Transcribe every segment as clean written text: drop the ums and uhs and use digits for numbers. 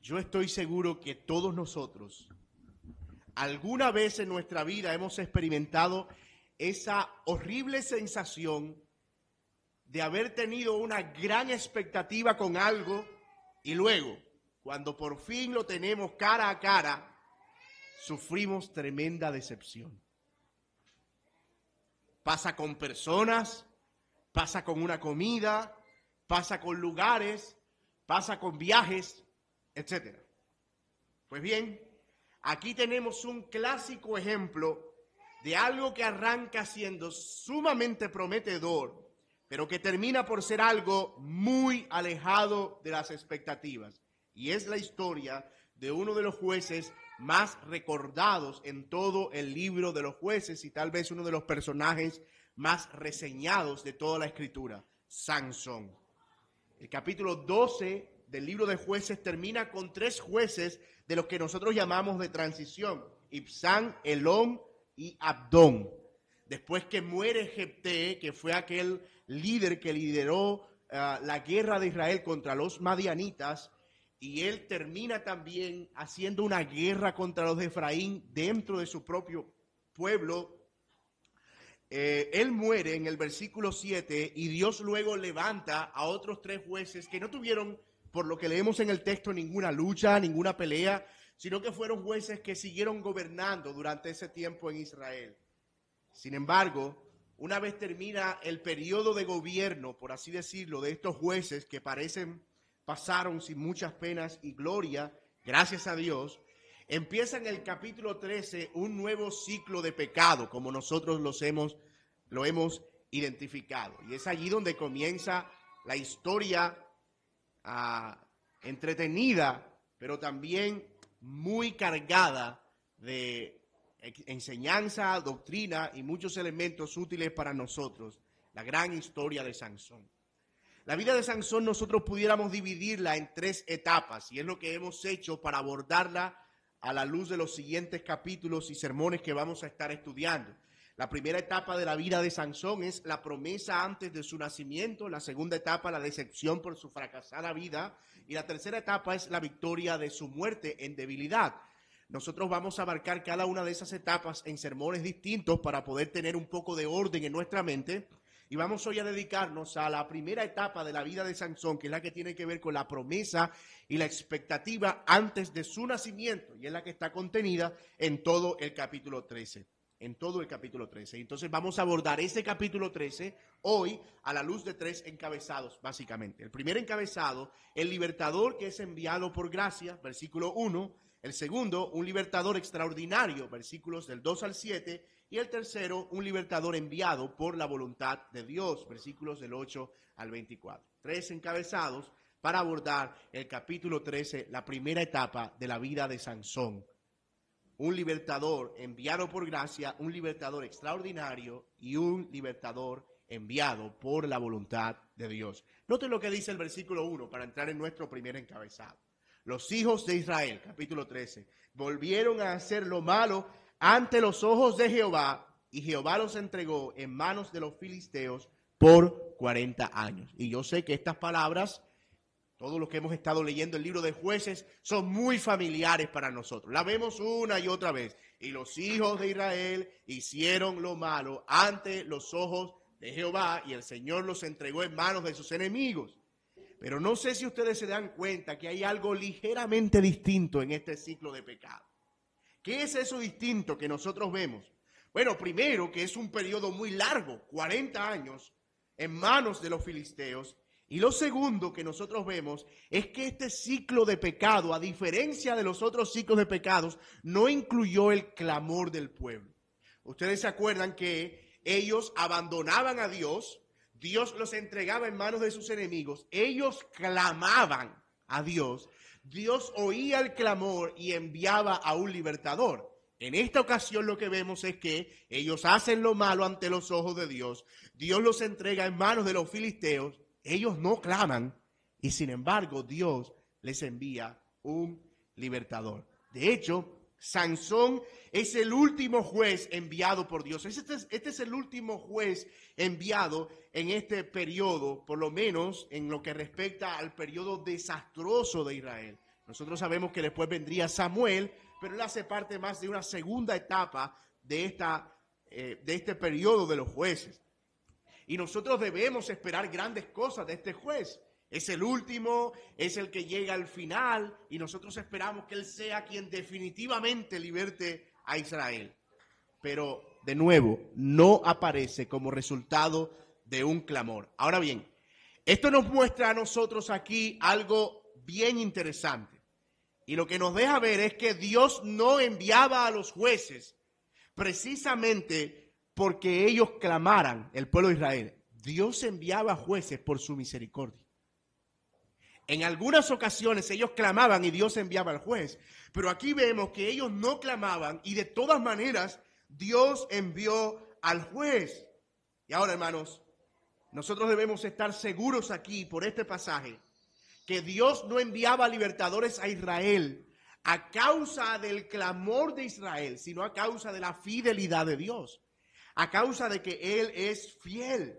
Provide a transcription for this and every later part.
Yo estoy seguro que todos nosotros, alguna vez en nuestra vida hemos experimentado esa horrible sensación de haber tenido una gran expectativa con algo y luego, cuando por fin lo tenemos cara a cara, sufrimos tremenda decepción. Pasa con personas, pasa con una comida, pasa con lugares, pasa con viajes, etc. Pues bien, aquí tenemos un clásico ejemplo de algo que arranca siendo sumamente prometedor, pero que termina por ser algo muy alejado de las expectativas. Y es la historia de uno de los jueces más recordados en todo el libro de los jueces y tal vez uno de los personajes más reseñados de toda la escritura, Sansón. El capítulo 12 del libro de jueces termina con 3 jueces de los que nosotros llamamos de transición, Ibzán, Elón y Abdón. Después que muere Jefté, que fue aquel líder que lideró la guerra de Israel contra los madianitas, y él termina también haciendo una guerra contra los de Efraín dentro de su propio pueblo. Él muere en el versículo 7 y Dios luego levanta a otros 3 jueces que no tuvieron, por lo que leemos en el texto, ninguna lucha, ninguna pelea, sino que fueron jueces que siguieron gobernando durante ese tiempo en Israel. Sin embargo, una vez termina el periodo de gobierno, por así decirlo, de estos jueces que pasaron sin muchas penas y gloria, gracias a Dios, empieza en el capítulo 13 un nuevo ciclo de pecado, como nosotros lo hemos identificado. Y es allí donde comienza la historia entretenida, pero también muy cargada de enseñanza, doctrina y muchos elementos útiles para nosotros. La gran historia de Sansón. La vida de Sansón nosotros pudiéramos dividirla en 3 etapas y es lo que hemos hecho para abordarla a la luz de los siguientes capítulos y sermones que vamos a estar estudiando. La primera etapa de la vida de Sansón es la promesa antes de su nacimiento, la segunda etapa la decepción por su fracasada vida y la tercera etapa es la victoria de su muerte en debilidad. Nosotros vamos a abarcar cada una de esas etapas en sermones distintos para poder tener un poco de orden en nuestra mente. Y vamos hoy a dedicarnos a la primera etapa de la vida de Sansón, que es la que tiene que ver con la promesa y la expectativa antes de su nacimiento, y es la que está contenida en todo el capítulo 13. En todo el capítulo 13. Entonces vamos a abordar ese capítulo 13 hoy a la luz de 3 encabezados, básicamente. El primer encabezado, el libertador que es enviado por gracia, versículo 1. El segundo, un libertador extraordinario, versículos del 2 al 7. Y el tercero, un libertador enviado por la voluntad de Dios, versículos del 8 al 24. 3 encabezados para abordar el capítulo 13, la primera etapa de la vida de Sansón. Un libertador enviado por gracia, un libertador extraordinario y un libertador enviado por la voluntad de Dios. Noten lo que dice el versículo 1 para entrar en nuestro primer encabezado. Los hijos de Israel, capítulo 13, volvieron a hacer lo malo ante los ojos de Jehová, y Jehová los entregó en manos de los filisteos por 40 años. Y yo sé que estas palabras, todos los que hemos estado leyendo el libro de Jueces, son muy familiares para nosotros. La vemos una y otra vez. Y los hijos de Israel hicieron lo malo ante los ojos de Jehová, y el Señor los entregó en manos de sus enemigos. Pero no sé si ustedes se dan cuenta que hay algo ligeramente distinto en este ciclo de pecado. ¿Qué es eso distinto que nosotros vemos? Bueno, primero que es un periodo muy largo, 40 años, en manos de los filisteos. Y lo segundo que nosotros vemos es que este ciclo de pecado, a diferencia de los otros ciclos de pecados, no incluyó el clamor del pueblo. Ustedes se acuerdan que ellos abandonaban a Dios, Dios los entregaba en manos de sus enemigos, ellos clamaban a Dios, Dios oía el clamor y enviaba a un libertador. En esta ocasión lo que vemos es que ellos hacen lo malo ante los ojos de Dios, Dios los entrega en manos de los filisteos, ellos no claman y sin embargo Dios les envía un libertador. De hecho, Sansón es el último juez enviado por Dios. Este es el último juez enviado en este periodo, por lo menos en lo que respecta al periodo desastroso de Israel. Nosotros sabemos que después vendría Samuel, pero él hace parte más de una segunda etapa de este periodo de los jueces. Y nosotros debemos esperar grandes cosas de este juez. Es el último, es el que llega al final, y nosotros esperamos que él sea quien definitivamente liberte a Israel. Pero, de nuevo, no aparece como resultado de un clamor. Ahora bien, esto nos muestra a nosotros aquí algo bien interesante. Y lo que nos deja ver es que Dios no enviaba a los jueces precisamente porque ellos clamaran, el pueblo de Israel. Dios enviaba jueces por su misericordia. En algunas ocasiones ellos clamaban y Dios enviaba al juez. Pero aquí vemos que ellos no clamaban y de todas maneras Dios envió al juez. Y ahora, hermanos, nosotros debemos estar seguros aquí por este pasaje que Dios no enviaba libertadores a Israel a causa del clamor de Israel, sino a causa de la fidelidad de Dios, a causa de que Él es fiel.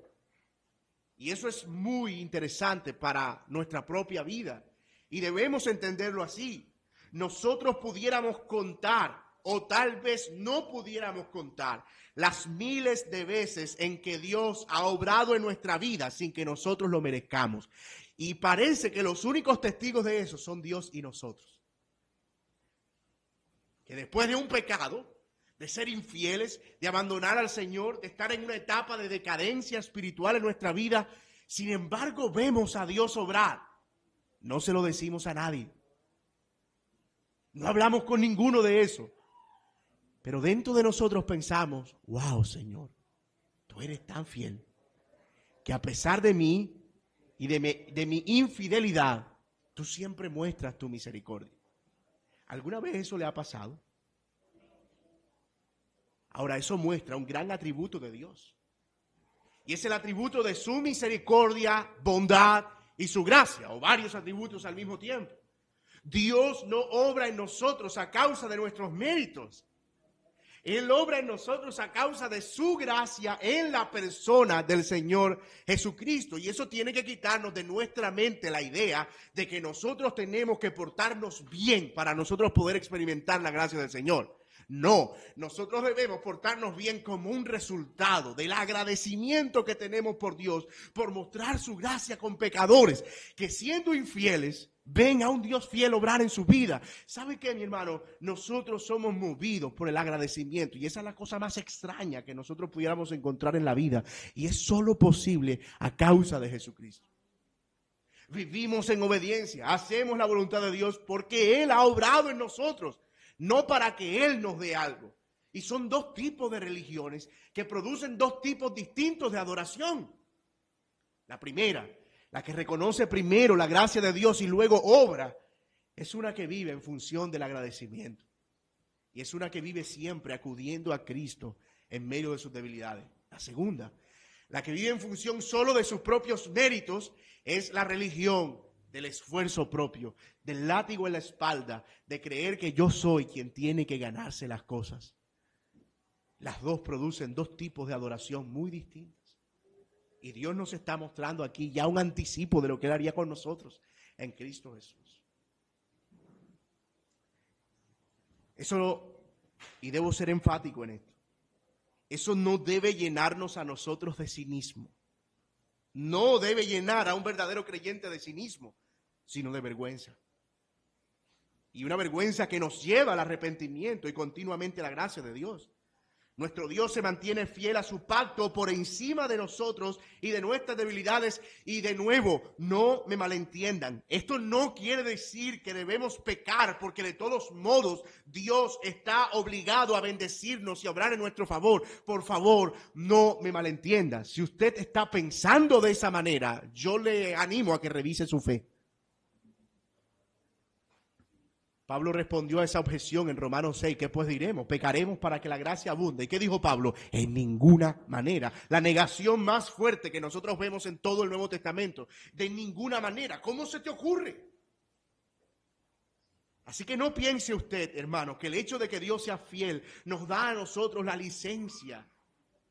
Y eso es muy interesante para nuestra propia vida. Y debemos entenderlo así. Nosotros pudiéramos contar, o tal vez no pudiéramos contar, las miles de veces en que Dios ha obrado en nuestra vida sin que nosotros lo merezcamos. Y parece que los únicos testigos de eso son Dios y nosotros. Que después de un pecado, de ser infieles, de abandonar al Señor, de estar en una etapa de decadencia espiritual en nuestra vida, sin embargo vemos a Dios obrar. No se lo decimos a nadie. No hablamos con ninguno de eso. Pero dentro de nosotros pensamos, wow, Señor, tú eres tan fiel que a pesar de mí y de mi infidelidad, tú siempre muestras tu misericordia. ¿Alguna vez eso le ha pasado? Ahora, eso muestra un gran atributo de Dios. Y es el atributo de su misericordia, bondad y su gracia, o varios atributos al mismo tiempo. Dios no obra en nosotros a causa de nuestros méritos. Él obra en nosotros a causa de su gracia en la persona del Señor Jesucristo. Y eso tiene que quitarnos de nuestra mente la idea de que nosotros tenemos que portarnos bien para nosotros poder experimentar la gracia del Señor. No, nosotros debemos portarnos bien como un resultado del agradecimiento que tenemos por Dios, por mostrar su gracia con pecadores que siendo infieles, ven a un Dios fiel obrar en su vida. ¿Sabe qué, mi hermano? Nosotros somos movidos por el agradecimiento y esa es la cosa más extraña que nosotros pudiéramos encontrar en la vida y es solo posible a causa de Jesucristo. Vivimos en obediencia, hacemos la voluntad de Dios porque Él ha obrado en nosotros, no para que Él nos dé algo. Y son dos tipos de religiones que producen dos tipos distintos de adoración. La primera, la que reconoce primero la gracia de Dios y luego obra, es una que vive en función del agradecimiento. Y es una que vive siempre acudiendo a Cristo en medio de sus debilidades. La segunda, la que vive en función solo de sus propios méritos, es la religión del esfuerzo propio, del látigo en la espalda, de creer que yo soy quien tiene que ganarse las cosas. Las dos producen dos tipos de adoración muy distintas. Y Dios nos está mostrando aquí ya un anticipo de lo que Él haría con nosotros en Cristo Jesús. Eso, y debo ser enfático en esto, eso no debe llenarnos a nosotros de cinismo. No debe llenar a un verdadero creyente de cinismo, sino de vergüenza. Y una vergüenza que nos lleva al arrepentimiento y continuamente a la gracia de Dios. Nuestro Dios se mantiene fiel a su pacto por encima de nosotros y de nuestras debilidades. Y de nuevo, no me malentiendan. Esto no quiere decir que debemos pecar, porque de todos modos Dios está obligado a bendecirnos y a obrar en nuestro favor. Por favor, no me malentienda. Si usted está pensando de esa manera, yo le animo a que revise su fe. Pablo respondió a esa objeción en Romanos 6, ¿qué pues diremos? Pecaremos para que la gracia abunde. ¿Y qué dijo Pablo? En ninguna manera. La negación más fuerte que nosotros vemos en todo el Nuevo Testamento. De ninguna manera. ¿Cómo se te ocurre? Así que no piense usted, hermano, que el hecho de que Dios sea fiel nos da a nosotros la licencia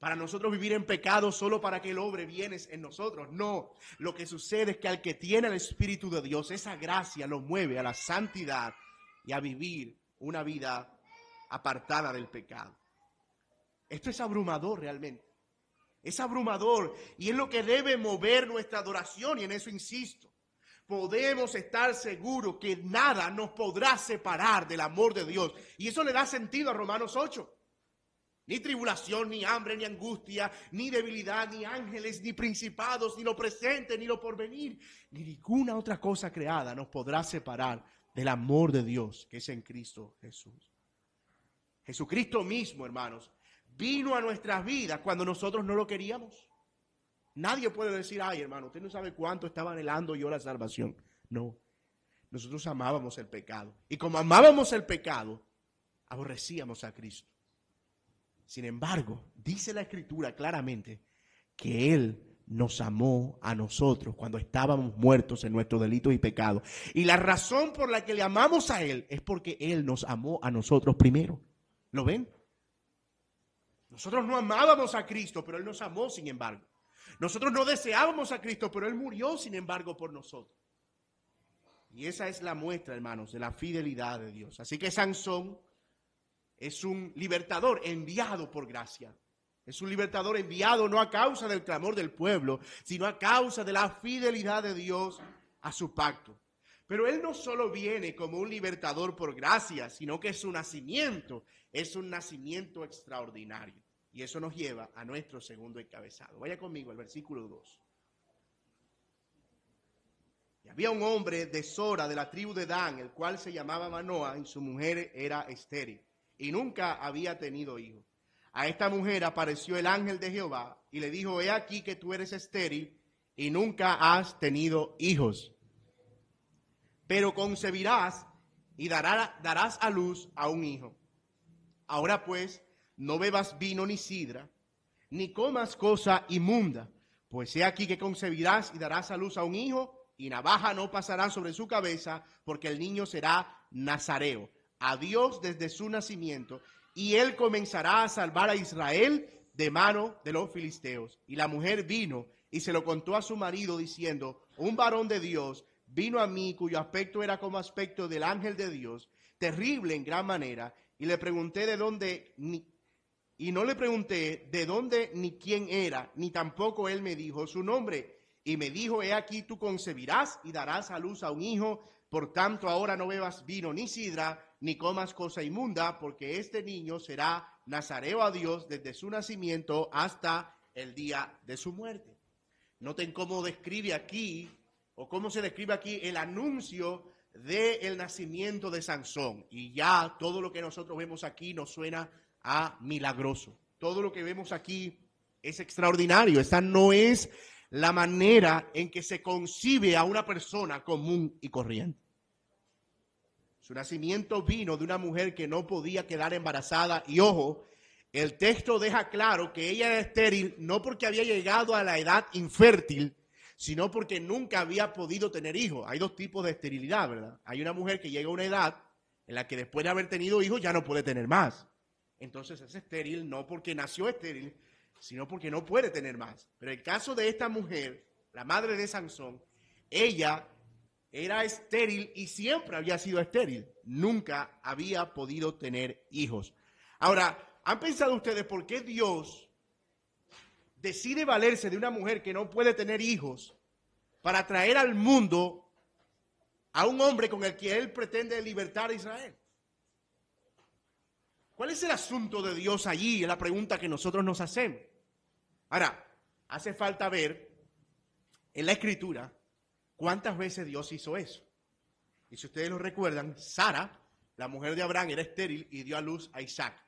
para nosotros vivir en pecado solo para que Él obre bienes en nosotros. No, lo que sucede es que al que tiene el Espíritu de Dios, esa gracia lo mueve a la santidad y a vivir una vida apartada del pecado. Esto es abrumador realmente. Es abrumador y es lo que debe mover nuestra adoración, y en eso insisto. Podemos estar seguros que nada nos podrá separar del amor de Dios. Y eso le da sentido a Romanos 8. Ni tribulación, ni hambre, ni angustia, ni debilidad, ni ángeles, ni principados, ni lo presente, ni lo porvenir, ni ninguna otra cosa creada nos podrá separar del amor de Dios que es en Cristo Jesús. Jesucristo mismo, hermanos, vino a nuestras vidas cuando nosotros no lo queríamos. Nadie puede decir, ay, hermano, usted no sabe cuánto estaba anhelando yo la salvación. No, nosotros amábamos el pecado. Y como amábamos el pecado, aborrecíamos a Cristo. Sin embargo, dice la Escritura claramente que Él nos amó a nosotros cuando estábamos muertos en nuestros delitos y pecados. Y la razón por la que le amamos a Él es porque Él nos amó a nosotros primero. ¿Lo ven? Nosotros no amábamos a Cristo, pero Él nos amó sin embargo. Nosotros no deseábamos a Cristo, pero Él murió sin embargo por nosotros. Y esa es la muestra, hermanos, de la fidelidad de Dios. Así que Sansón es un libertador enviado por gracia. Es un libertador enviado no a causa del clamor del pueblo, sino a causa de la fidelidad de Dios a su pacto. Pero él no solo viene como un libertador por gracia, sino que su nacimiento es un nacimiento extraordinario. Y eso nos lleva a nuestro segundo encabezado. Vaya conmigo al versículo 2. Y había un hombre de Sora, de la tribu de Dan, el cual se llamaba Manoa, y su mujer era estéril, y nunca había tenido hijo. A esta mujer apareció el ángel de Jehová y le dijo, he aquí que tú eres estéril y nunca has tenido hijos. Pero concebirás y darás a luz a un hijo. Ahora pues, no bebas vino ni sidra, ni comas cosa inmunda, pues he aquí que concebirás y darás a luz a un hijo, y navaja no pasará sobre su cabeza, porque el niño será nazareo a Dios desde su nacimiento, y él comenzará a salvar a Israel de mano de los filisteos. Y la mujer vino y se lo contó a su marido diciendo, un varón de Dios vino a mí cuyo aspecto era como aspecto del ángel de Dios, terrible en gran manera, y le pregunté de dónde, y no le pregunté de dónde ni quién era, ni tampoco él me dijo su nombre. Y me dijo, he aquí tú concebirás y darás a luz a un hijo, por tanto ahora no bebas vino ni sidra, ni comas cosa inmunda, porque este niño será nazareo a Dios desde su nacimiento hasta el día de su muerte. Noten cómo describe aquí, o cómo se describe aquí el anuncio del nacimiento de Sansón. Y ya todo lo que nosotros vemos aquí nos suena a milagroso. Todo lo que vemos aquí es extraordinario. Esta no es la manera en que se concibe a una persona común y corriente. Su nacimiento vino de una mujer que no podía quedar embarazada. Y ojo, el texto deja claro que ella era estéril no porque había llegado a la edad infértil, sino porque nunca había podido tener hijos. Hay dos tipos de esterilidad, ¿verdad? Hay una mujer que llega a una edad en la que después de haber tenido hijos ya no puede tener más. Entonces es estéril no porque nació estéril, sino porque no puede tener más. Pero el caso de esta mujer, la madre de Sansón, ella era estéril y siempre había sido estéril. Nunca había podido tener hijos. Ahora, ¿han pensado ustedes por qué Dios decide valerse de una mujer que no puede tener hijos para traer al mundo a un hombre con el que él pretende libertar a Israel? ¿Cuál es el asunto de Dios allí? Es la pregunta que nosotros nos hacemos. Ahora, hace falta ver en la Escritura cuántas veces Dios hizo eso. Y si ustedes lo recuerdan, Sara, la mujer de Abraham, era estéril y dio a luz a Isaac.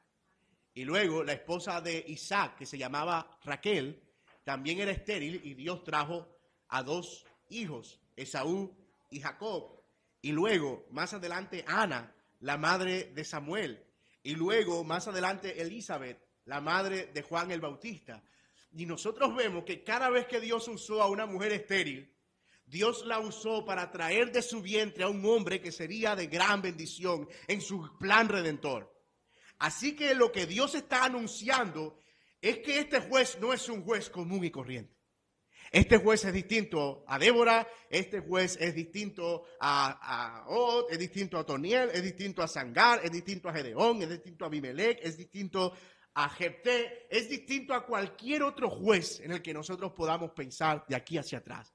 Y luego la esposa de Isaac, que se llamaba Raquel, también era estéril y Dios trajo a dos hijos, Esaú y Jacob. Y luego, más adelante, Ana, la madre de Samuel. Y luego, más adelante, Elizabeth, la madre de Juan el Bautista. Y nosotros vemos que cada vez que Dios usó a una mujer estéril, Dios la usó para traer de su vientre a un hombre que sería de gran bendición en su plan redentor. Así que lo que Dios está anunciando es que este juez no es un juez común y corriente. Este juez es distinto a Débora, este juez es distinto a Od, es distinto a Toniel, es distinto a Sangar, es distinto a Gedeón, es distinto a Abimelech, es distinto a Jefté, es distinto a cualquier otro juez en el que nosotros podamos pensar de aquí hacia atrás.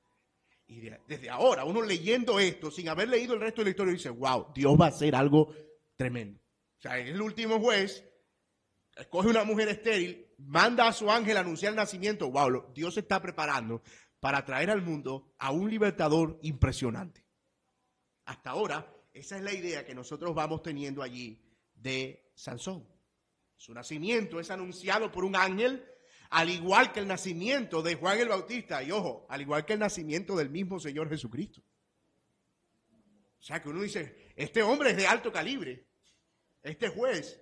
Y desde ahora, uno leyendo esto, sin haber leído el resto de la historia, dice, wow, Dios va a hacer algo tremendo. O sea, es el último juez, escoge una mujer estéril, manda a su ángel a anunciar el nacimiento. Wow, Dios se está preparando para traer al mundo a un libertador impresionante. Hasta ahora, esa es la idea que nosotros vamos teniendo allí de Sansón. Su nacimiento es anunciado por un ángel, al igual que el nacimiento de Juan el Bautista. Y ojo, al igual que el nacimiento del mismo Señor Jesucristo. O sea que uno dice, este hombre es de alto calibre. Este juez.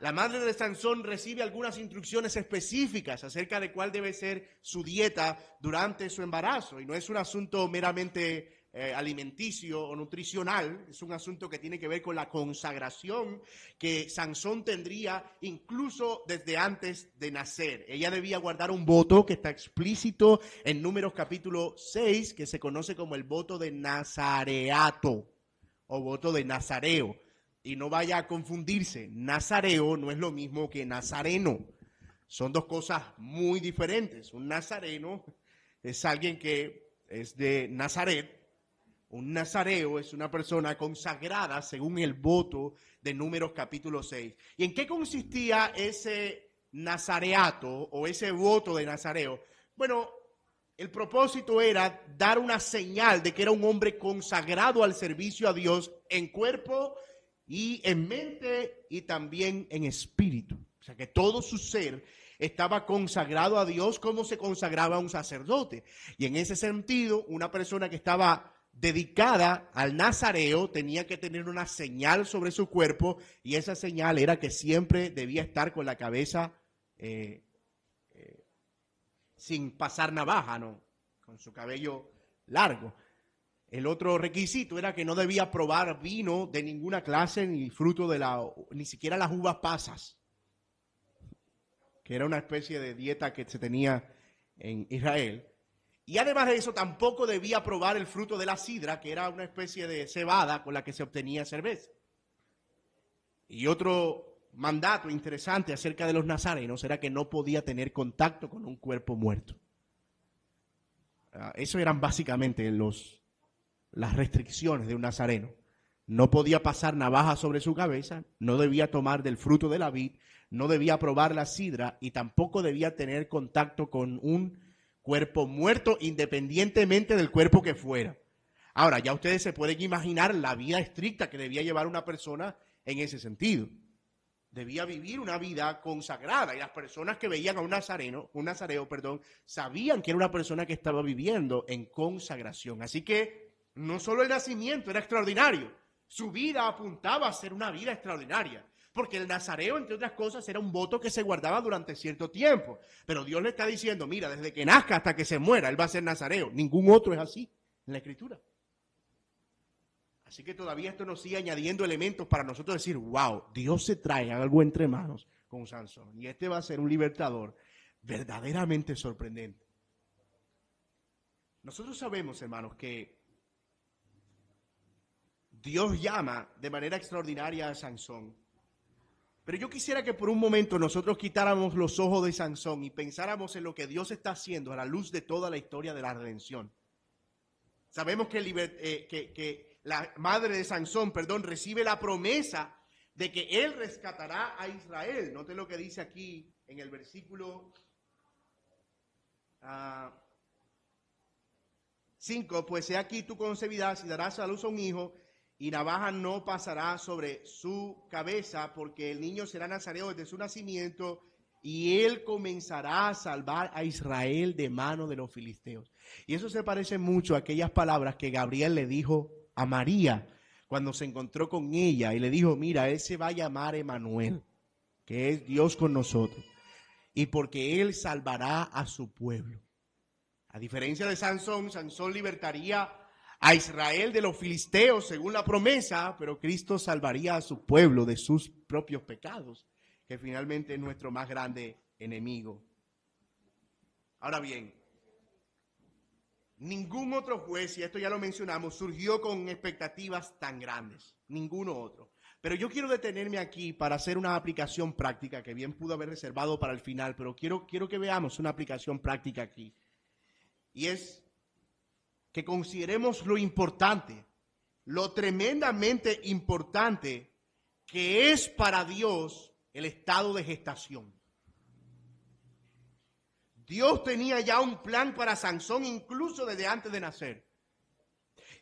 La madre de Sansón recibe algunas instrucciones específicas acerca de cuál debe ser su dieta durante su embarazo. Y no es un asunto meramente alimenticio o nutricional, es un asunto que tiene que ver con la consagración que Sansón tendría incluso desde antes de nacer. Ella debía guardar un voto que está explícito en Números capítulo 6, que se conoce como el voto de nazareato o voto de nazareo. Y no vaya a confundirse, nazareo no es lo mismo que nazareno. Son dos cosas muy diferentes. Un nazareno es alguien que es de Nazaret. Un nazareo es una persona consagrada según el voto de Números capítulo 6. ¿Y en qué consistía ese nazareato o ese voto de nazareo? Bueno, el propósito era dar una señal de que era un hombre consagrado al servicio a Dios en cuerpo y en mente y también en espíritu. O sea, que todo su ser estaba consagrado a Dios como se consagraba un sacerdote. Y en ese sentido, una persona que estaba dedicada al nazareo tenía que tener una señal sobre su cuerpo, y esa señal era que siempre debía estar con la cabeza sin pasar navaja, ¿no? Con su cabello largo. El otro requisito era que no debía probar vino de ninguna clase, ni fruto de ni siquiera las uvas pasas, que era una especie de dieta que se tenía en Israel. Y además de eso, tampoco debía probar el fruto de la sidra, que era una especie de cebada con la que se obtenía cerveza. Y otro mandato interesante acerca de los nazarenos era que no podía tener contacto con un cuerpo muerto. Eso eran básicamente las restricciones de un nazareno. No podía pasar navaja sobre su cabeza, no debía tomar del fruto de la vid, no debía probar la sidra y tampoco debía tener contacto con un cuerpo muerto, independientemente del cuerpo que fuera. Ahora, ya ustedes se pueden imaginar la vida estricta que debía llevar una persona en ese sentido. Debía vivir una vida consagrada, y las personas que veían a un nazareo, sabían que era una persona que estaba viviendo en consagración. Así que no solo el nacimiento era extraordinario, su vida apuntaba a ser una vida extraordinaria. Porque el nazareo, entre otras cosas, era un voto que se guardaba durante cierto tiempo. Pero Dios le está diciendo, mira, desde que nazca hasta que se muera, él va a ser nazareo. Ningún otro es así en la Escritura. Así que todavía esto nos sigue añadiendo elementos para nosotros decir, wow, Dios se trae algo entre manos con Sansón. Y este va a ser un libertador verdaderamente sorprendente. Nosotros sabemos, hermanos, que Dios llama de manera extraordinaria a Sansón. Pero yo quisiera que por un momento nosotros quitáramos los ojos de Sansón y pensáramos en lo que Dios está haciendo a la luz de toda la historia de la redención. Sabemos que la madre de Sansón, recibe la promesa de que él rescatará a Israel. Note lo que dice aquí en el versículo 5. Pues he aquí tú concebirás y darás a luz a un hijo, y navaja no pasará sobre su cabeza, porque el niño será nazareo desde su nacimiento, y él comenzará a salvar a Israel de mano de los filisteos. Y eso se parece mucho a aquellas palabras que Gabriel le dijo a María cuando se encontró con ella y le dijo, mira, él se va a llamar Emmanuel, que es Dios con nosotros, y porque él salvará a su pueblo. A diferencia de Sansón, Sansón libertaría a Israel de los filisteos según la promesa, pero Cristo salvaría a su pueblo de sus propios pecados, que finalmente es nuestro más grande enemigo. Ahora bien, ningún otro juez, y esto ya lo mencionamos, surgió con expectativas tan grandes. Ninguno otro. Pero yo quiero detenerme aquí para hacer una aplicación práctica que bien pudo haber reservado para el final, pero quiero que veamos una aplicación práctica aquí. Y es que consideremos lo importante, lo tremendamente importante que es para Dios el estado de gestación. Dios tenía ya un plan para Sansón incluso desde antes de nacer.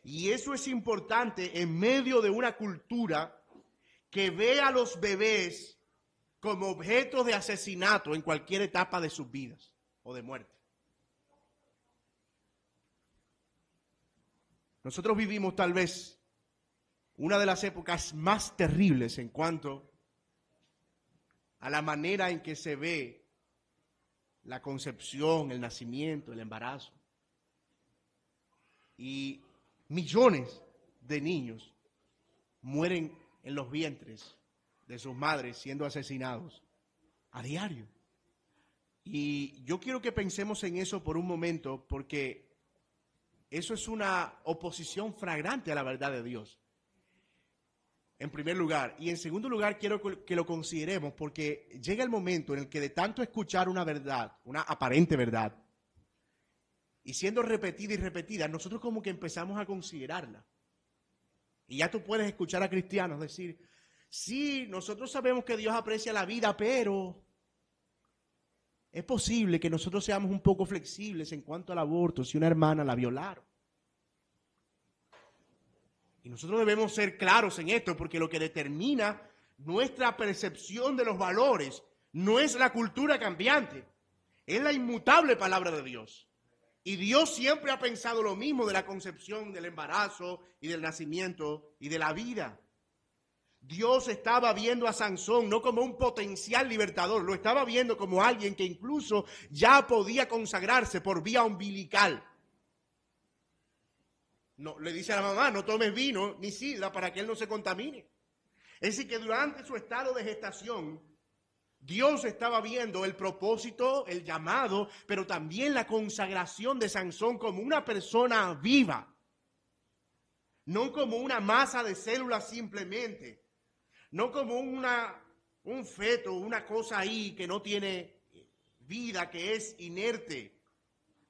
Y eso es importante en medio de una cultura que ve a los bebés como objetos de asesinato en cualquier etapa de sus vidas o de muerte. Nosotros vivimos tal vez una de las épocas más terribles en cuanto a la manera en que se ve la concepción, el nacimiento, el embarazo. Y millones de niños mueren en los vientres de sus madres siendo asesinados a diario. Y yo quiero que pensemos en eso por un momento, porque eso es una oposición flagrante a la verdad de Dios. En primer lugar. Y en segundo lugar, quiero que lo consideremos porque llega el momento en el que de tanto escuchar una verdad, una aparente verdad, y siendo repetida y repetida, nosotros como que empezamos a considerarla. Y ya tú puedes escuchar a cristianos decir, sí, nosotros sabemos que Dios aprecia la vida, pero es posible que nosotros seamos un poco flexibles en cuanto al aborto si una hermana la violaron. Y nosotros debemos ser claros en esto, porque lo que determina nuestra percepción de los valores no es la cultura cambiante, es la inmutable palabra de Dios. Y Dios siempre ha pensado lo mismo de la concepción, del embarazo y del nacimiento y de la vida. Dios estaba viendo a Sansón no como un potencial libertador, lo estaba viendo como alguien que incluso ya podía consagrarse por vía umbilical. No, le dice a la mamá, no tomes vino ni sidra para que él no se contamine. Es decir, que durante su estado de gestación, Dios estaba viendo el propósito, el llamado, pero también la consagración de Sansón como una persona viva. No como una masa de células simplemente. No como un feto, una cosa ahí que no tiene vida, que es inerte.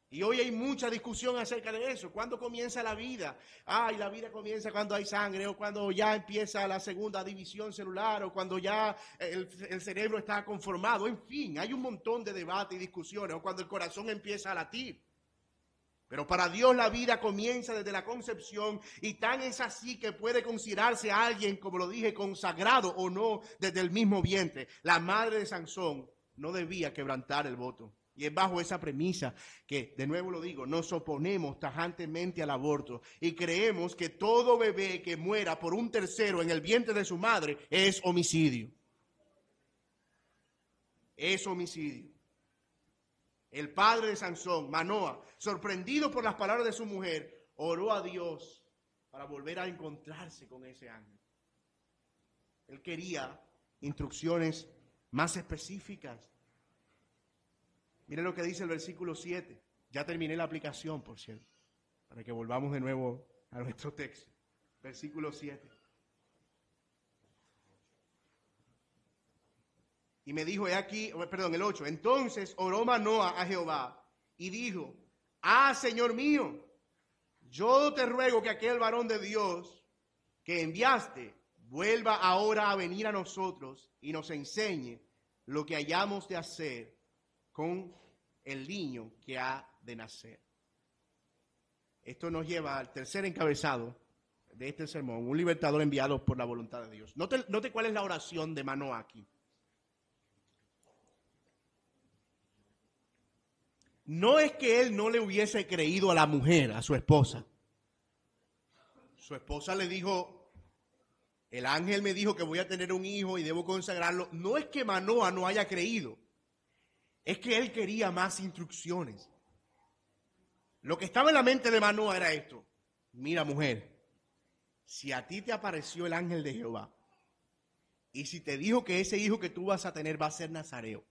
Y hoy hay mucha discusión acerca de eso. ¿Cuándo comienza la vida? Y la vida comienza cuando hay sangre, o cuando ya empieza la segunda división celular, o cuando ya el cerebro está conformado. En fin, hay un montón de debate y discusiones, o cuando el corazón empieza a latir. Pero para Dios la vida comienza desde la concepción, y tan es así que puede considerarse a alguien, como lo dije, consagrado o no desde el mismo vientre. La madre de Sansón no debía quebrantar el voto. Y es bajo esa premisa que, de nuevo lo digo, nos oponemos tajantemente al aborto y creemos que todo bebé que muera por un tercero en el vientre de su madre es homicidio. Es homicidio. El padre de Sansón, Manoa, sorprendido por las palabras de su mujer, oró a Dios para volver a encontrarse con ese ángel. Él quería instrucciones más específicas. Miren lo que dice el versículo 7. Ya terminé la aplicación, por cierto, para que volvamos de nuevo a nuestro texto. Versículo 7. Y me dijo, el 8. Entonces oró Manoa a Jehová y dijo, Señor mío, yo te ruego que aquel varón de Dios que enviaste vuelva ahora a venir a nosotros y nos enseñe lo que hayamos de hacer con el niño que ha de nacer. Esto nos lleva al tercer encabezado de este sermón, un libertador enviado por la voluntad de Dios. Note cuál es la oración de Manoa aquí. No es que él no le hubiese creído a la mujer, a su esposa. Su esposa le dijo, el ángel me dijo que voy a tener un hijo y debo consagrarlo. No es que Manoa no haya creído. Es que él quería más instrucciones. Lo que estaba en la mente de Manoa era esto. Mira, mujer, si a ti te apareció el ángel de Jehová y si te dijo que ese hijo que tú vas a tener va a ser nazareo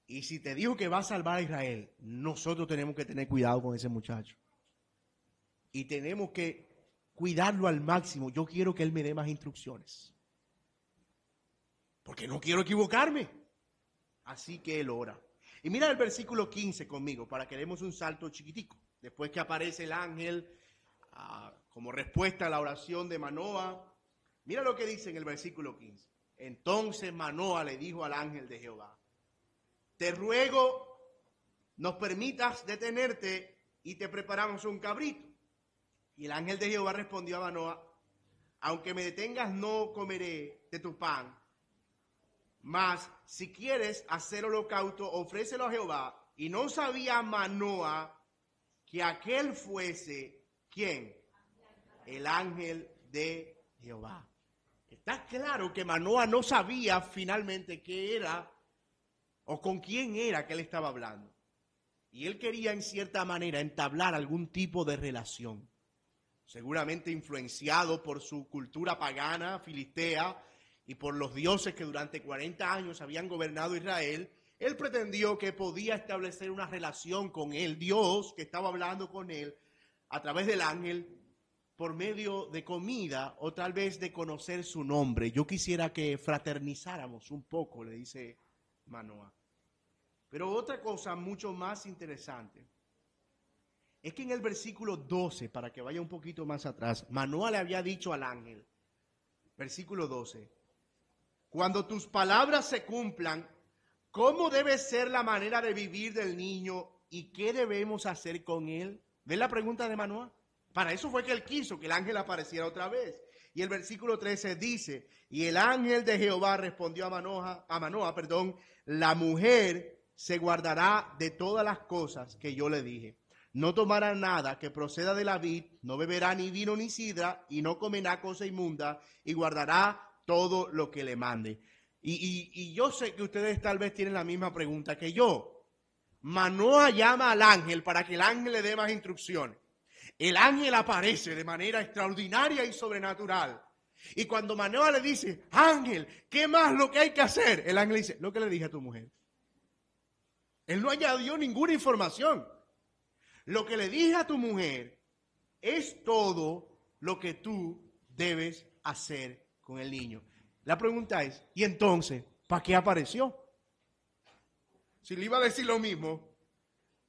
Y si te dijo que va a salvar a Israel, nosotros tenemos que tener cuidado con ese muchacho. Y tenemos que cuidarlo al máximo. Yo quiero que él me dé más instrucciones. Porque no quiero equivocarme. Así que él ora. Y mira el versículo 15 conmigo, para que demos un salto chiquitico. Después que aparece el ángel, como respuesta a la oración de Manoah. Mira lo que dice en el versículo 15. Entonces Manoah le dijo al ángel de Jehová: te ruego, nos permitas detenerte y te preparamos un cabrito. Y el ángel de Jehová respondió a Manoah: aunque me detengas, no comeré de tu pan. Mas si quieres hacer holocausto, ofrécelo a Jehová. Y no sabía Manoah que aquel fuese, ¿quién? El ángel de Jehová. Está claro que Manoah no sabía finalmente qué era o con quién era que él estaba hablando. Y él quería en cierta manera entablar algún tipo de relación. Seguramente influenciado por su cultura pagana, filistea, y por los dioses que durante 40 años habían gobernado Israel, él pretendió que podía establecer una relación con el Dios que estaba hablando con él a través del ángel por medio de comida o tal vez de conocer su nombre. Yo quisiera que fraternizáramos un poco, le dice Manoah. Pero otra cosa mucho más interesante es que en el versículo 12, para que vaya un poquito más atrás, Manoah le había dicho al ángel, versículo 12, cuando tus palabras se cumplan, ¿cómo debe ser la manera de vivir del niño y qué debemos hacer con él? ¿Ven la pregunta de Manoah? Para eso fue que él quiso que el ángel apareciera otra vez. Y el versículo 13 dice, y el ángel de Jehová respondió a Manoah, la mujer se guardará de todas las cosas que yo le dije. No tomará nada que proceda de la vid, no beberá ni vino ni sidra, y no comerá cosa inmunda, y guardará todo lo que le mande. Y yo sé que ustedes tal vez tienen la misma pregunta que yo. Manoah llama al ángel para que el ángel le dé más instrucciones. El ángel aparece de manera extraordinaria y sobrenatural. Y cuando Manoah le dice, ángel, ¿qué más lo que hay que hacer? El ángel dice, lo que le dije a tu mujer. Él no añadió ninguna información. Lo que le dije a tu mujer es todo lo que tú debes hacer con el niño. La pregunta es, ¿y entonces para qué apareció? Si le iba a decir lo mismo,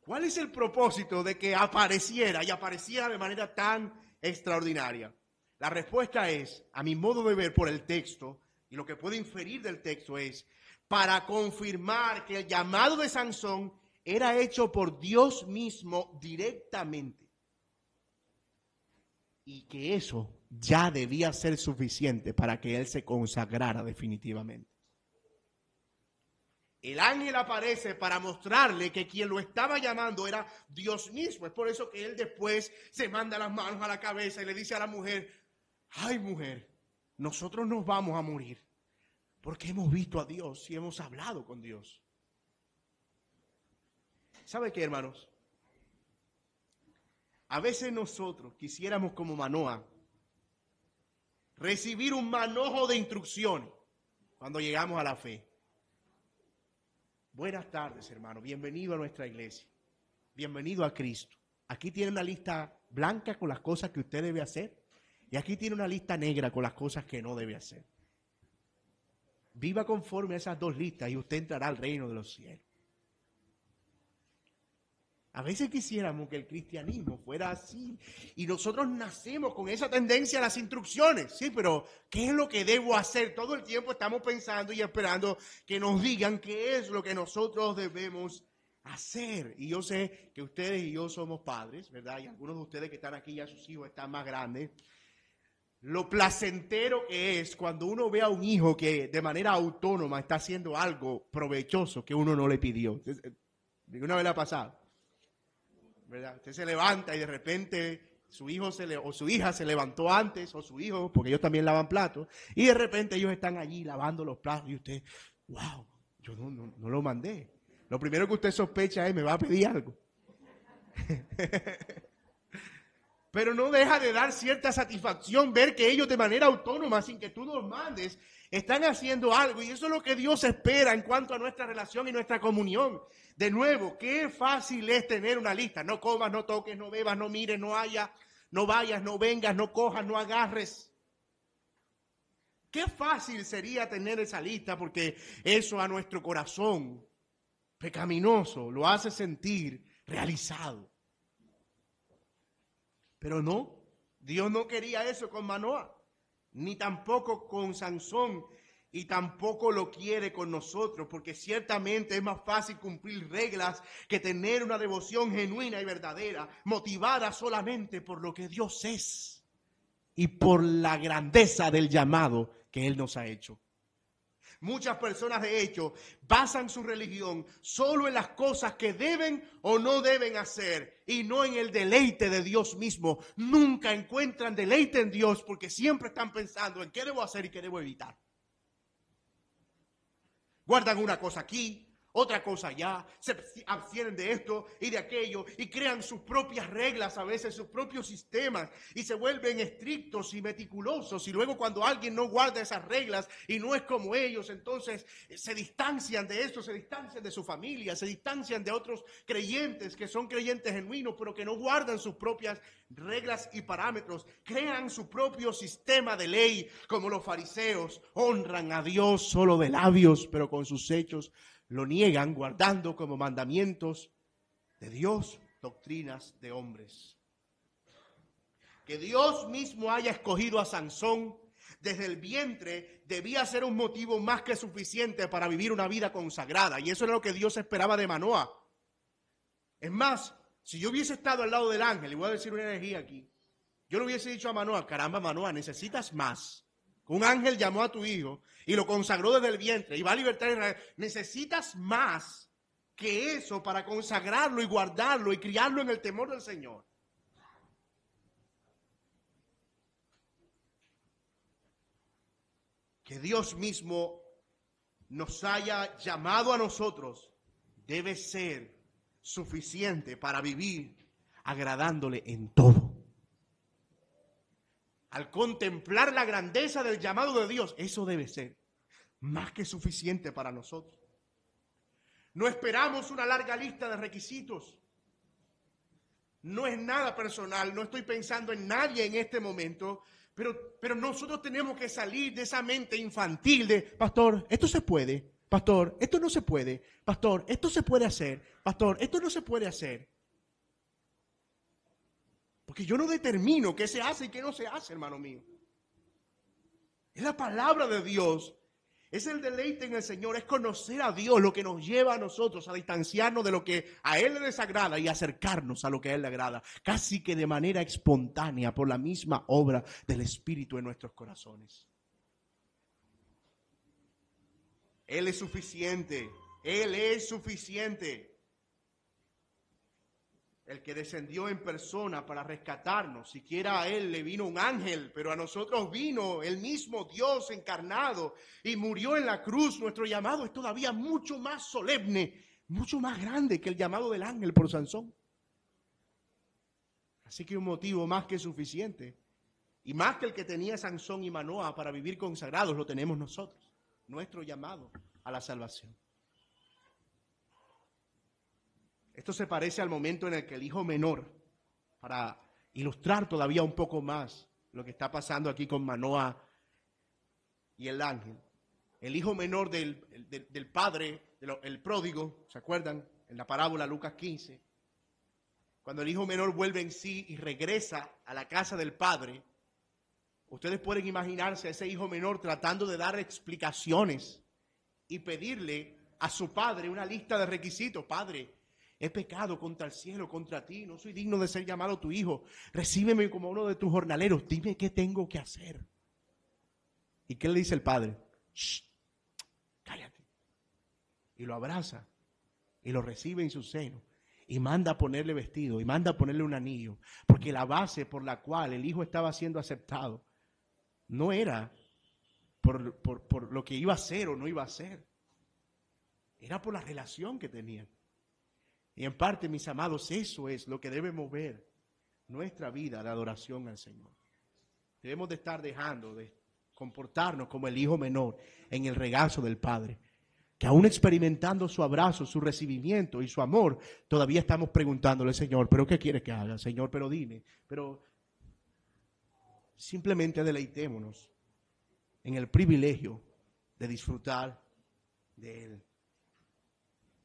¿cuál es el propósito de que apareciera y apareciera de manera tan extraordinaria? La respuesta es, a mi modo de ver por el texto, y lo que puedo inferir del texto es, para confirmar que el llamado de Sansón era hecho por Dios mismo directamente. Y que eso ya debía ser suficiente para que él se consagrara definitivamente. El ángel aparece para mostrarle que quien lo estaba llamando era Dios mismo. Es por eso que él después se manda las manos a la cabeza y le dice a la mujer, ay mujer, nosotros nos vamos a morir porque hemos visto a Dios y hemos hablado con Dios. ¿Sabe qué, hermanos? A veces nosotros quisiéramos como Manoah recibir un manojo de instrucciones cuando llegamos a la fe. Buenas tardes, hermano. Bienvenido a nuestra iglesia. Bienvenido a Cristo. Aquí tiene una lista blanca con las cosas que usted debe hacer y aquí tiene una lista negra con las cosas que no debe hacer. Viva conforme a esas dos listas y usted entrará al reino de los cielos. A veces quisiéramos que el cristianismo fuera así y nosotros nacemos con esa tendencia a las instrucciones. Sí, pero ¿qué es lo que debo hacer? Todo el tiempo estamos pensando y esperando que nos digan qué es lo que nosotros debemos hacer. Y yo sé que ustedes y yo somos padres, ¿verdad? Y algunos de ustedes que están aquí ya sus hijos están más grandes. Lo placentero que es cuando uno ve a un hijo que de manera autónoma está haciendo algo provechoso que uno no le pidió. ¿Alguna vez le ha pasado? ¿Verdad? Usted se levanta y de repente su hijo o su hija se levantó antes, o su hijo, porque ellos también lavan platos, y de repente ellos están allí lavando los platos y usted, wow, yo no lo mandé. Lo primero que usted sospecha es, me va a pedir algo. Pero no deja de dar cierta satisfacción ver que ellos de manera autónoma, sin que tú los mandes, están haciendo algo. Y eso es lo que Dios espera en cuanto a nuestra relación y nuestra comunión. De nuevo, qué fácil es tener una lista. No comas, no toques, no bebas, no mires, no haya, no vayas, no vengas, no cojas, no agarres. Qué fácil sería tener esa lista, porque eso a nuestro corazón pecaminoso lo hace sentir realizado. Pero no, Dios no quería eso con Manoah, ni tampoco con Sansón, y tampoco lo quiere con nosotros, porque ciertamente es más fácil cumplir reglas que tener una devoción genuina y verdadera, motivada solamente por lo que Dios es y por la grandeza del llamado que Él nos ha hecho. Muchas personas, de hecho, basan su religión solo en las cosas que deben o no deben hacer y no en el deleite de Dios mismo. Nunca encuentran deleite en Dios porque siempre están pensando en qué debo hacer y qué debo evitar. Guardan una cosa aquí, otra cosa allá, se abstienen de esto y de aquello y crean sus propias reglas, a veces sus propios sistemas, y se vuelven estrictos y meticulosos, y luego cuando alguien no guarda esas reglas y no es como ellos, entonces se distancian de esto, se distancian de su familia, se distancian de otros creyentes que son creyentes genuinos pero que no guardan sus propias reglas y parámetros, crean su propio sistema de ley, como los fariseos. Honran a Dios solo de labios, pero con sus hechos lo niegan, guardando como mandamientos de Dios doctrinas de hombres. Que Dios mismo haya escogido a Sansón desde el vientre debía ser un motivo más que suficiente para vivir una vida consagrada, y eso era lo que Dios esperaba de Manoah. Es más, si yo hubiese estado al lado del ángel, y voy a decir una herejía aquí, yo le hubiese dicho a Manoah: caramba, Manoah, necesitas más. Un ángel llamó a tu hijo y lo consagró desde el vientre y va a libertar a Israel. Necesitas más que eso para consagrarlo y guardarlo y criarlo en el temor del Señor. Que Dios mismo nos haya llamado a nosotros debe ser suficiente para vivir agradándole en todo. Al contemplar la grandeza del llamado de Dios, eso debe ser más que suficiente para nosotros. No esperamos una larga lista de requisitos. No es nada personal, no estoy pensando en nadie en este momento, pero nosotros tenemos que salir de esa mente infantil de: pastor, esto se puede, pastor, esto no se puede, pastor, esto se puede hacer, pastor, esto no se puede hacer. Porque yo no determino qué se hace y qué no se hace, hermano mío. Es la palabra de Dios, es el deleite en el Señor, es conocer a Dios lo que nos lleva a nosotros a distanciarnos de lo que a Él le desagrada y acercarnos a lo que a Él le agrada, casi que de manera espontánea por la misma obra del Espíritu en nuestros corazones. Él es suficiente, Él es suficiente. El que descendió en persona para rescatarnos, siquiera a Él le vino un ángel, pero a nosotros vino el mismo Dios encarnado y murió en la cruz. Nuestro llamado es todavía mucho más solemne, mucho más grande que el llamado del ángel por Sansón. Así que un motivo más que suficiente, y más que el que tenía Sansón y Manoah para vivir consagrados, lo tenemos nosotros, nuestro llamado a la salvación. Esto se parece al momento en el que el hijo menor, para ilustrar todavía un poco más lo que está pasando aquí con Manoah y el ángel, el hijo menor del padre, el pródigo, ¿se acuerdan? En la parábola Lucas 15, cuando el hijo menor vuelve en sí y regresa a la casa del padre, ustedes pueden imaginarse a ese hijo menor tratando de dar explicaciones y pedirle a su padre una lista de requisitos. Padre, he pecado contra el cielo, contra ti, no soy digno de ser llamado tu hijo. Recíbeme como uno de tus jornaleros, dime qué tengo que hacer. ¿Y qué le dice el padre? Shh, cállate. Y lo abraza y lo recibe en su seno y manda a ponerle vestido y manda a ponerle un anillo, porque la base por la cual el hijo estaba siendo aceptado no era por lo que iba a hacer o no iba a hacer, era por la relación que tenían. Y en parte, mis amados, eso es lo que debe mover nuestra vida de adoración al Señor. Debemos de estar dejando de comportarnos como el hijo menor en el regazo del Padre, que aún experimentando su abrazo, su recibimiento y su amor, todavía estamos preguntándole, Señor, ¿pero qué quieres que haga? Señor, pero dime, pero simplemente deleitémonos en el privilegio de disfrutar de Él.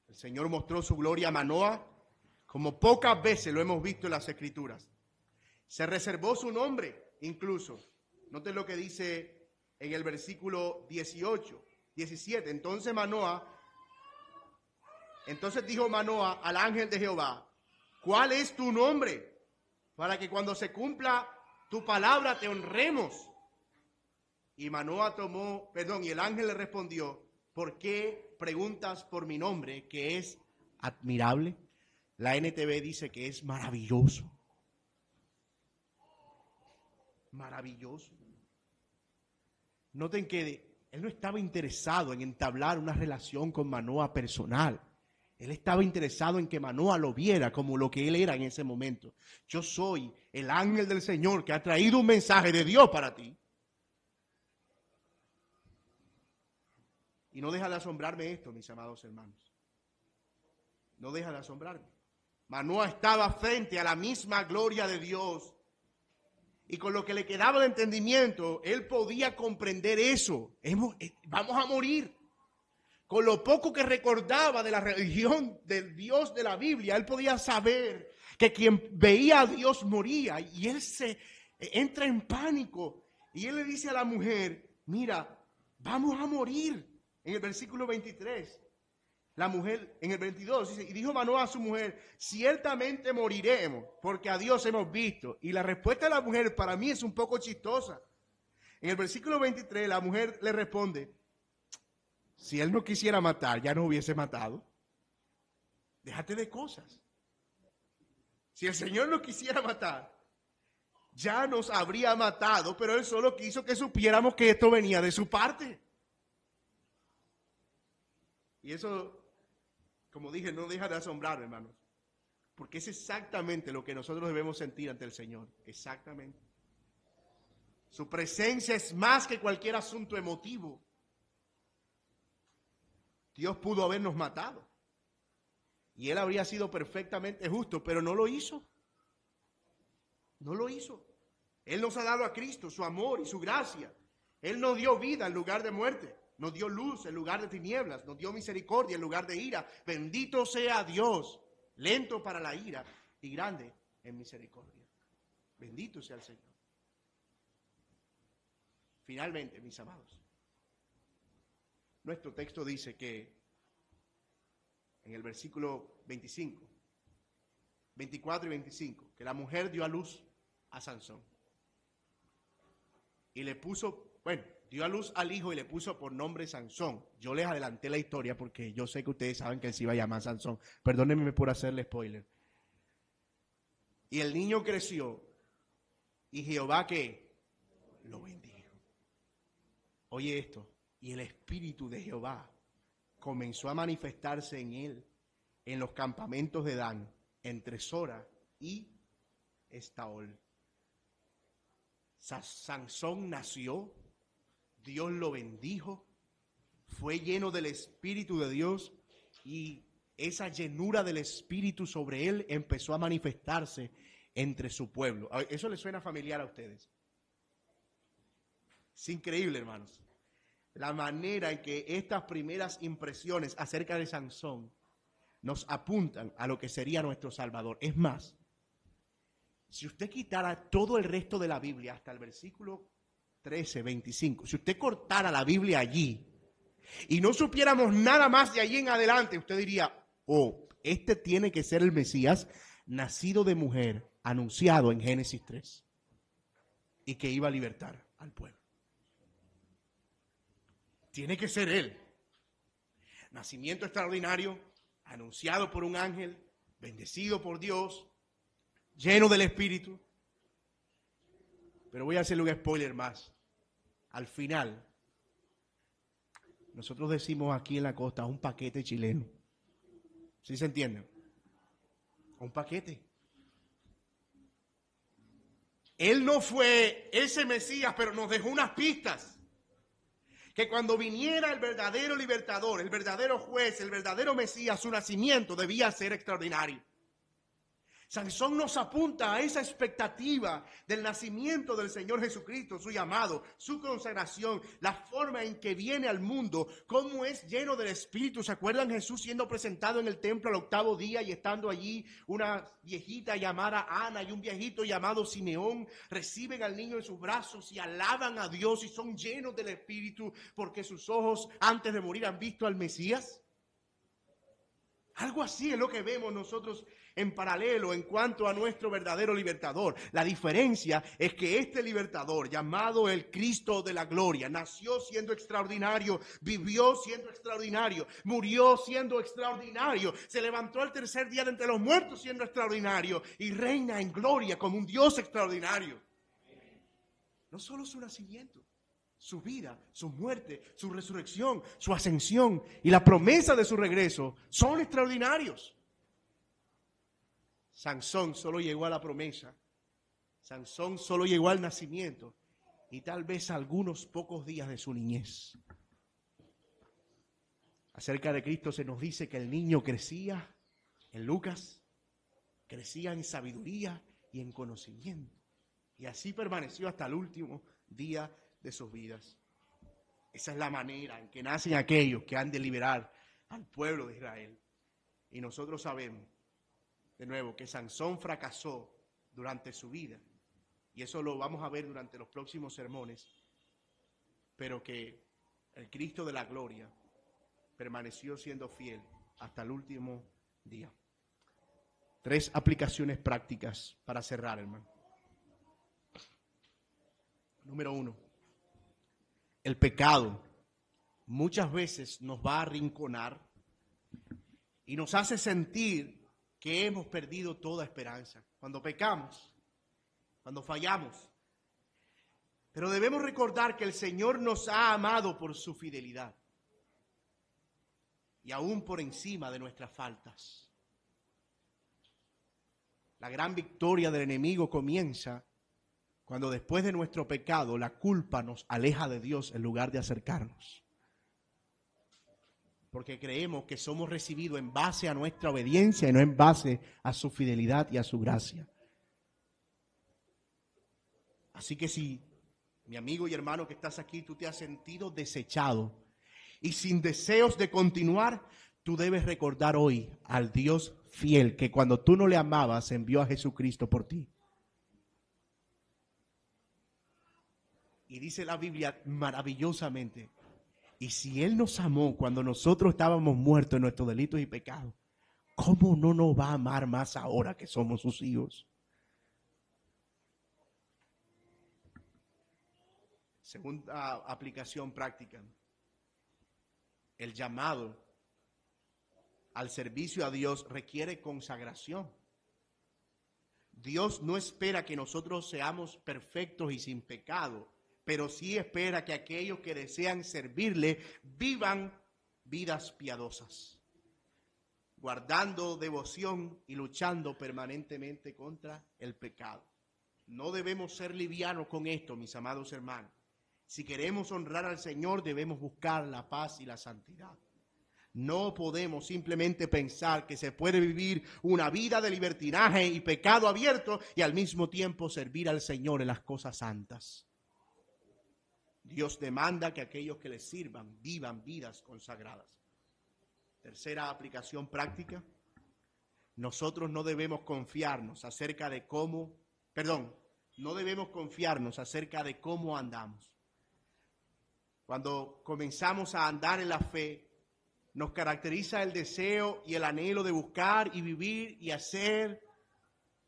El Señor mostró su gloria a Manoah como pocas veces lo hemos visto en las Escrituras. Se reservó su nombre incluso. Noten lo que dice en el versículo 17. Entonces dijo Manoah al ángel de Jehová, ¿cuál es tu nombre? Para que cuando se cumpla tu palabra te honremos. Y y el ángel le respondió, ¿por qué preguntas por mi nombre, que es admirable? La NTV dice que es maravilloso. Maravilloso. Noten que él no estaba interesado en entablar una relación con Manoah personal. Él estaba interesado en que Manoah lo viera como lo que él era en ese momento. Yo soy el ángel del Señor que ha traído un mensaje de Dios para ti. Y no deja de asombrarme esto, mis amados hermanos. No deja de asombrarme. Manoah estaba frente a la misma gloria de Dios. Y con lo que le quedaba de entendimiento, él podía comprender eso. Vamos a morir. Con lo poco que recordaba de la religión del Dios de la Biblia, él podía saber que quien veía a Dios moría. Y él se entra en pánico. Y él le dice a la mujer, mira, vamos a morir. En el versículo 23. La mujer, en el 22, dice, y dijo Manoah a su mujer, ciertamente moriremos, porque a Dios hemos visto. Y la respuesta de la mujer para mí es un poco chistosa. En el versículo 23, la mujer le responde, si él no quisiera matar, ya no hubiese matado. Déjate de cosas. Si el Señor no quisiera matar, ya nos habría matado, pero él solo quiso que supiéramos que esto venía de su parte. Y eso, como dije, no deja de asombrar, hermanos. Porque es exactamente lo que nosotros debemos sentir ante el Señor. Exactamente. Su presencia es más que cualquier asunto emotivo. Dios pudo habernos matado. Y Él habría sido perfectamente justo, pero no lo hizo. No lo hizo. Él nos ha dado a Cristo su amor y su gracia. Él nos dio vida en lugar de muerte. Nos dio luz en lugar de tinieblas. Nos dio misericordia en lugar de ira. Bendito sea Dios, lento para la ira y grande en misericordia. Bendito sea el Señor. Finalmente, mis amados, nuestro texto dice que en el versículo 25, 24 y 25, que la mujer dio a luz a Sansón. Y le puso, dio a luz al hijo y le puso por nombre Sansón. Yo les adelanté la historia porque yo sé que ustedes saben que él se iba a llamar Sansón. Perdónenme por hacerle spoiler. Y el niño creció y Jehová que lo bendijo. Oye esto, y el espíritu de Jehová comenzó a manifestarse en él en los campamentos de Dan, entre Sora y Estaol. Sansón nació, Dios lo bendijo, fue lleno del Espíritu de Dios y esa llenura del Espíritu sobre él empezó a manifestarse entre su pueblo. ¿Eso les suena familiar a ustedes? Es increíble, hermanos, la manera en que estas primeras impresiones acerca de Sansón nos apuntan a lo que sería nuestro Salvador. Es más, si usted quitara todo el resto de la Biblia hasta el versículo 13, 25, si usted cortara la Biblia allí y no supiéramos nada más de allí en adelante, usted diría, este tiene que ser el Mesías nacido de mujer, anunciado en Génesis 3 y que iba a libertar al pueblo. Tiene que ser él. Nacimiento extraordinario, anunciado por un ángel, bendecido por Dios, lleno del Espíritu. Pero voy a hacerle un spoiler más. Al final, nosotros decimos aquí en la costa un paquete chileno. ¿Sí se entiende? Un paquete. Él no fue ese Mesías, pero nos dejó unas pistas. Que cuando viniera el verdadero libertador, el verdadero juez, el verdadero Mesías, su nacimiento debía ser extraordinario. Sansón nos apunta a esa expectativa del nacimiento del Señor Jesucristo, su llamado, su consagración, la forma en que viene al mundo, cómo es lleno del Espíritu. ¿Se acuerdan Jesús siendo presentado en el templo al 8º día y estando allí una viejita llamada Ana y un viejito llamado Simeón? Reciben al niño en sus brazos y alaban a Dios y son llenos del Espíritu porque sus ojos antes de morir han visto al Mesías. Algo así es lo que vemos nosotros en paralelo en cuanto a nuestro verdadero libertador. La diferencia es que este libertador, llamado el Cristo de la gloria, nació siendo extraordinario, vivió siendo extraordinario, murió siendo extraordinario, se levantó al tercer día de entre los muertos siendo extraordinario y reina en gloria como un Dios extraordinario. No solo su nacimiento, su vida, su muerte, su resurrección, su ascensión y la promesa de su regreso son extraordinarios. Sansón solo llegó a la promesa, Sansón solo llegó al nacimiento y tal vez a algunos pocos días de su niñez. Acerca de Cristo se nos dice que el niño crecía, en Lucas, crecía en sabiduría y en conocimiento. Y así permaneció hasta el último día de sus vidas. Esa es la manera en que nacen aquellos que han de liberar al pueblo de Israel. Y nosotros sabemos, de nuevo, que Sansón fracasó durante su vida. Y eso lo vamos a ver durante los próximos sermones. Pero que el Cristo de la gloria permaneció siendo fiel hasta el último día. 3 aplicaciones prácticas para cerrar, hermano. Número 1. El pecado muchas veces nos va a arrinconar y nos hace sentir que hemos perdido toda esperanza. Cuando pecamos, cuando fallamos. Pero debemos recordar que el Señor nos ha amado por su fidelidad. Y aún por encima de nuestras faltas. La gran victoria del enemigo comienza cuando después de nuestro pecado la culpa nos aleja de Dios en lugar de acercarnos. Porque creemos que somos recibidos en base a nuestra obediencia y no en base a su fidelidad y a su gracia. Así que si, mi amigo y hermano que estás aquí, tú te has sentido desechado y sin deseos de continuar, tú debes recordar hoy al Dios fiel que cuando tú no le amabas envió a Jesucristo por ti. Y dice la Biblia maravillosamente, y si Él nos amó cuando nosotros estábamos muertos en nuestros delitos y pecados, ¿cómo no nos va a amar más ahora que somos sus hijos? Segunda aplicación práctica. El llamado al servicio a Dios requiere consagración. Dios no espera que nosotros seamos perfectos y sin pecado, pero sí espera que aquellos que desean servirle vivan vidas piadosas, guardando devoción y luchando permanentemente contra el pecado. No debemos ser livianos con esto, mis amados hermanos. Si queremos honrar al Señor, debemos buscar la paz y la santidad. No podemos simplemente pensar que se puede vivir una vida de libertinaje y pecado abierto y al mismo tiempo servir al Señor en las cosas santas. Dios demanda que aquellos que le sirvan vivan vidas consagradas. Tercera aplicación práctica. Nosotros no debemos confiarnos acerca de cómo andamos. Cuando comenzamos a andar en la fe, nos caracteriza el deseo y el anhelo de buscar y vivir y hacer.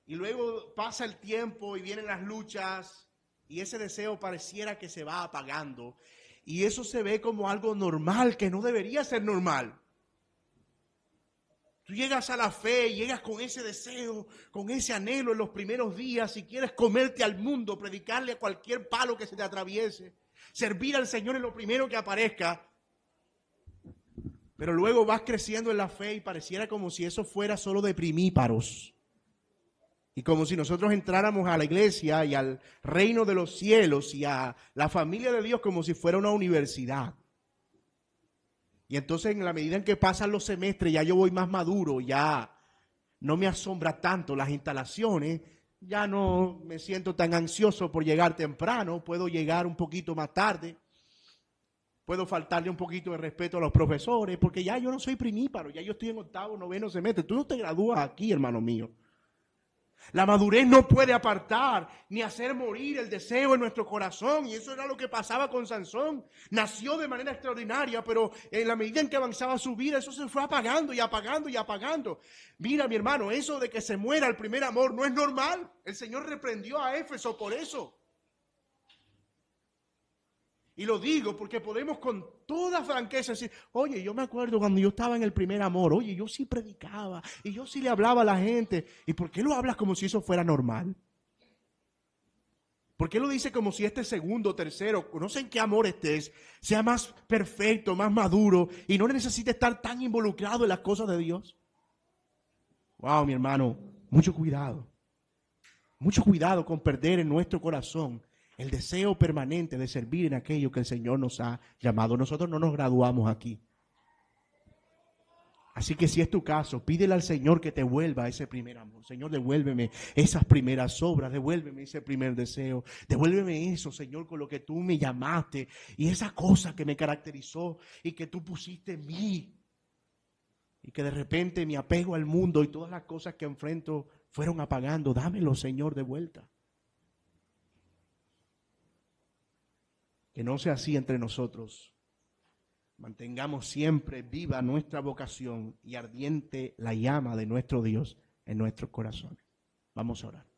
Y luego pasa el tiempo y vienen las luchas y ese deseo pareciera que se va apagando. Y eso se ve como algo normal, que no debería ser normal. Tú llegas a la fe, llegas con ese deseo, con ese anhelo en los primeros días y quieres comerte al mundo, predicarle a cualquier palo que se te atraviese, servir al Señor en lo primero que aparezca. Pero luego vas creciendo en la fe y pareciera como si eso fuera solo de primíparos. Y como si nosotros entráramos a la iglesia y al reino de los cielos y a la familia de Dios como si fuera una universidad. Y entonces en la medida en que pasan los semestres ya yo voy más maduro, ya no me asombra tanto las instalaciones, ya no me siento tan ansioso por llegar temprano, puedo llegar un poquito más tarde, puedo faltarle un poquito de respeto a los profesores, porque ya yo no soy primíparo, ya yo estoy en octavo, noveno semestre, tú no te gradúas aquí, hermano mío. La madurez no puede apartar ni hacer morir el deseo en nuestro corazón. Y eso era lo que pasaba con Sansón. Nació de manera extraordinaria, pero en la medida en que avanzaba su vida, eso se fue apagando y apagando y apagando. Mira, mi hermano, eso de que se muera el primer amor no es normal. El Señor reprendió a Éfeso por eso. Y lo digo porque podemos con toda franqueza decir, oye, yo me acuerdo cuando yo estaba en el primer amor, oye, yo sí predicaba y yo sí le hablaba a la gente. ¿Y por qué lo hablas como si eso fuera normal? ¿Por qué lo dice como si este segundo, tercero, no sé en qué amor estés, sea más perfecto, más maduro y no necesite estar tan involucrado en las cosas de Dios? Wow, mi hermano, mucho cuidado. Mucho cuidado con perder en nuestro corazón el deseo permanente de servir en aquello que el Señor nos ha llamado. Nosotros no nos graduamos aquí. Así que si es tu caso, pídele al Señor que te vuelva ese primer amor. Señor, devuélveme esas primeras obras, devuélveme ese primer deseo, devuélveme eso, Señor, con lo que tú me llamaste y esa cosa que me caracterizó y que tú pusiste en mí. Y que de repente mi apego al mundo y todas las cosas que enfrento fueron apagando. Dámelo, Señor, de vuelta. Que no sea así entre nosotros. Mantengamos siempre viva nuestra vocación y ardiente la llama de nuestro Dios en nuestros corazones. Vamos a orar.